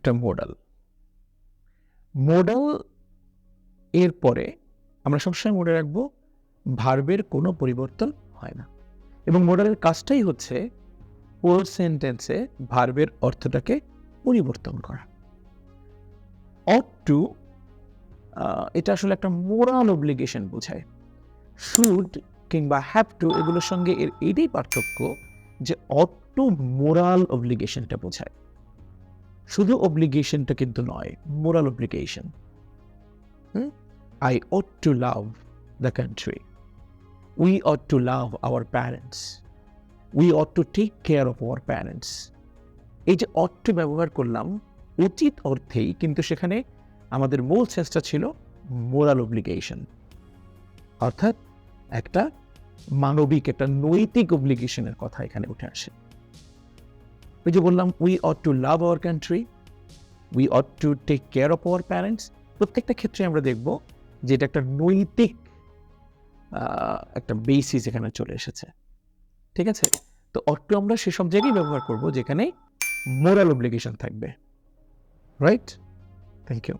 একটা modal. Modal এর পরে আমরা সবসময় মনে রাখবো ভার্বের কোনো পরিবর্তন হয় না, এবং মোডালের কাজটাই হচ্ছে পুরো সেন্টেন্সে ভার্বের অর্থটাকে পরিবর্তন করা। অট টু এটা আসলে একটা মোরাল অব্লিগেশন বোঝায়। শুড কিংবা হ্যাভ টু এগুলোর সঙ্গে এর এটাই পার্থক্য যে অট টু মোরাল অব্লিগেশনটা বোঝায়, শুধু অব্লিগেশনটা কিন্তু নয়, moral obligation. I ought to love the country. We ought to love our parents. We ought to take care of our parents. এই যে ought to ব্যবহার করলাম উচিত অর্থেই, কিন্তু সেখানে আমাদের মূল সেন্সটা ছিল মোরাল অব্লিগেশন, অর্থাৎ একটা মানবিক, একটা নৈতিক অব্লিগেশনের কথা এখানে উঠে আসে। ওই যে বললাম we ought to love our country, we ought to take care of our parents, প্রত্যেকটা ক্ষেত্রে আমরা দেখব যে এটা একটা নৈতিক একটা বেসিস এখানে চলে এসেছে। ঠিক আছে, তো ought to আমরা সেসব জায়গায় ব্যবহার করব যেখানে মোরাল অব্লিগেশন থাকবে। রাইট? Thank you.